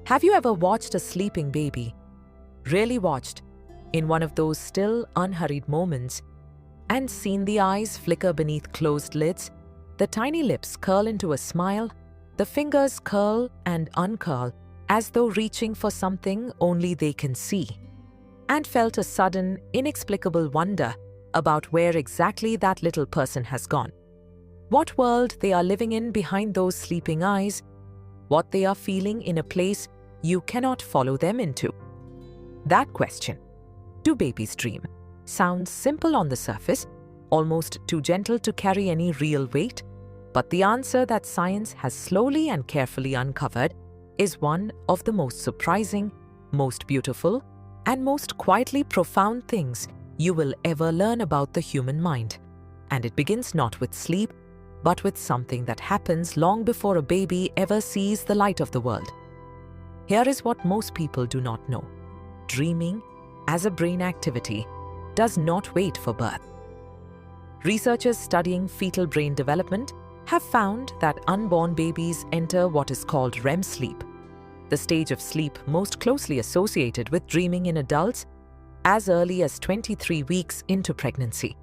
Have you ever watched a sleeping baby? Really watched, in one of those still, unhurried moments, and seen the eyes flicker beneath closed lids, the tiny lips curl into a smile, the fingers curl and uncurl as though reaching for something only they can see, and felt a sudden, inexplicable wonder about where exactly that little person has gone, what world they are living in behind those sleeping eyes, what they are feeling in a place you cannot follow them into. That question, do babies dream, sounds simple on the surface, almost too gentle to carry any real weight, but the answer that science has slowly and carefully uncovered is one of the most surprising, most beautiful, and most quietly profound things you will ever learn about the human mind. And it begins not with sleep, but with something that happens long before a baby ever sees the light of the world. Here is what most people do not know. Dreaming, as a brain activity, does not wait for birth. Researchers studying fetal brain development have found that unborn babies enter what is called REM sleep, the stage of sleep most closely associated with dreaming in adults, as early as 23 weeks into pregnancy.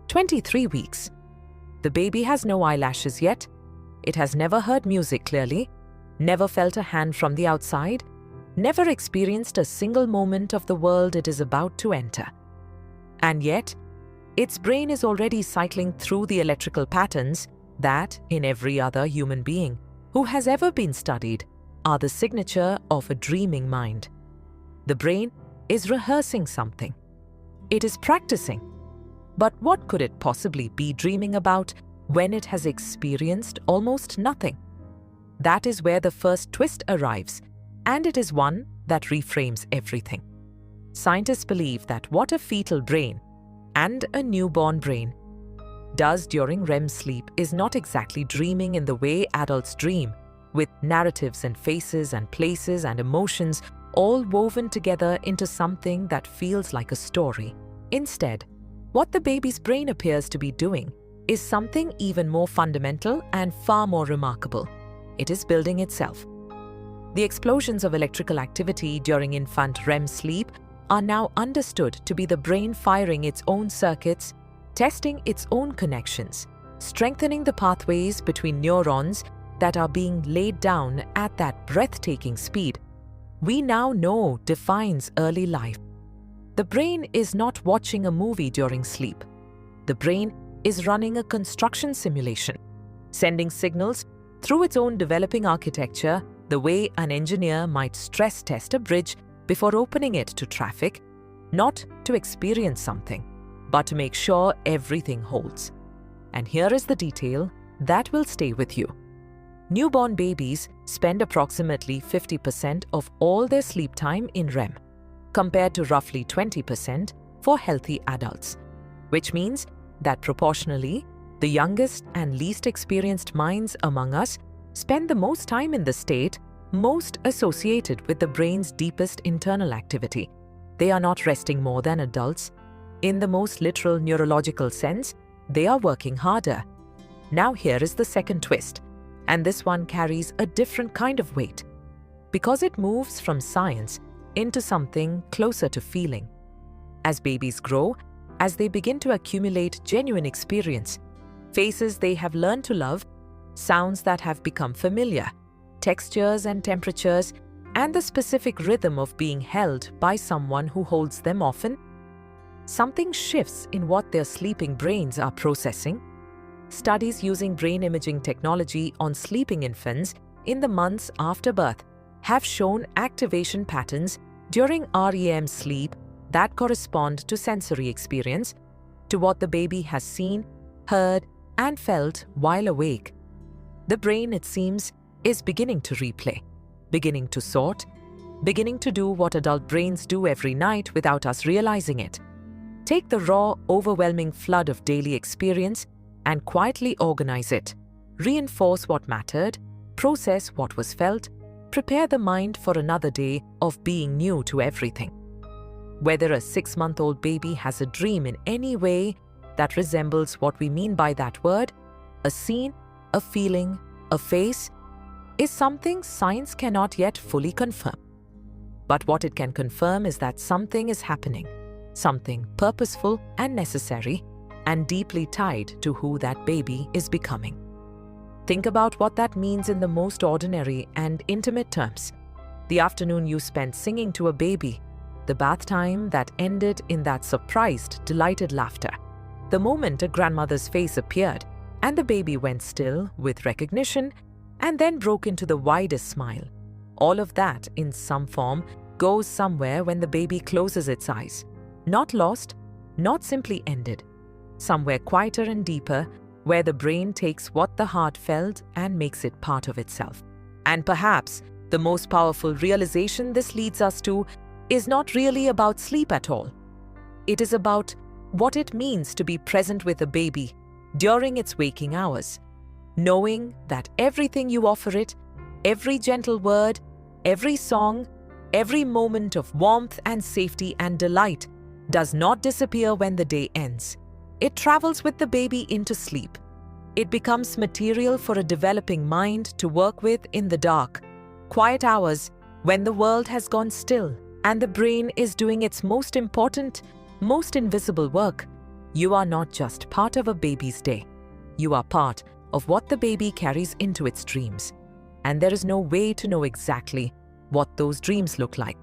23 weeks. The baby has no eyelashes yet. It has never heard music clearly, never felt a hand from the outside, never experienced a single moment of the world it is about to enter. And yet, its brain is already cycling through the electrical patterns that, in every other human being who has ever been studied, are the signature of a dreaming mind. The brain is rehearsing something. It is practicing. But what could it possibly be dreaming about when it has experienced almost nothing? That is where the first twist arrives, and it is one that reframes everything. Scientists believe that what a fetal brain and a newborn brain does during REM sleep is not exactly dreaming in the way adults dream, with narratives and faces and places and emotions all woven together into something that feels like a story. Instead, what the baby's brain appears to be doing is something even more fundamental and far more remarkable. It is building itself. The explosions of electrical activity during infant REM sleep are now understood to be the brain firing its own circuits, testing its own connections, strengthening the pathways between neurons that are being laid down at that breathtaking speed we now know defines early life. The brain is not watching a movie during sleep. The brain is running a construction simulation, sending signals through its own developing architecture the way an engineer might stress test a bridge before opening it to traffic, not to experience something, but to make sure everything holds. And here is the detail that will stay with you. Newborn babies spend approximately 50% of all their sleep time in REM, compared to roughly 20% for healthy adults, which means that proportionally, the youngest and least experienced minds among us spend the most time in the state most associated with the brain's deepest internal activity. They are not resting more than adults. In the most literal neurological sense, they are working harder. Now here is the second twist, and this one carries a different kind of weight, because it moves from science into something closer to feeling. As babies grow, as they begin to accumulate genuine experience, faces they have learned to love, sounds that have become familiar, textures and temperatures, and the specific rhythm of being held by someone who holds them often, something shifts in what their sleeping brains are processing. Studies using brain imaging technology on sleeping infants in the months after birth have shown activation patterns during REM sleep that correspond to sensory experience, to what the baby has seen, heard, and felt while awake. The brain, it seems, is beginning to replay, beginning to sort, beginning to do what adult brains do every night without us realizing it. Take the raw, overwhelming flood of daily experience and quietly organize it, reinforce what mattered, process what was felt, prepare the mind for another day of being new to everything. Whether a 6-month-old baby has a dream in any way that resembles what we mean by that word, a scene, a feeling, a face, is something science cannot yet fully confirm. But what it can confirm is that something is happening, something purposeful and necessary, and deeply tied to who that baby is becoming. Think about what that means in the most ordinary and intimate terms. The afternoon you spent singing to a baby, the bath time that ended in that surprised, delighted laughter, the moment a grandmother's face appeared and the baby went still with recognition and then broke into the widest smile. All of that, in some form, goes somewhere when the baby closes its eyes. Not lost, not simply ended. Somewhere quieter and deeper, where the brain takes what the heart felt and makes it part of itself. And perhaps the most powerful realization this leads us to is not really about sleep at all. It is about what it means to be present with a baby during its waking hours, knowing that everything you offer it, every gentle word, every song, every moment of warmth and safety and delight does not disappear when the day ends. It travels with the baby into sleep. It becomes material for a developing mind to work with in the dark, quiet hours when the world has gone still and the brain is doing its most important, most invisible work. You are not just part of a baby's day. You are part of what the baby carries into its dreams. And there is no way to know exactly what those dreams look like.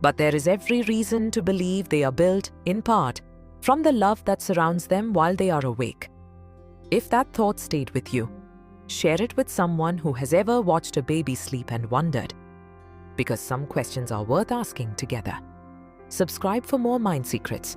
But there is every reason to believe they are built, in part, from the love that surrounds them while they are awake. If that thought stayed with you, share it with someone who has ever watched a baby sleep and wondered. Because some questions are worth asking together. Subscribe for more Mind Secrets.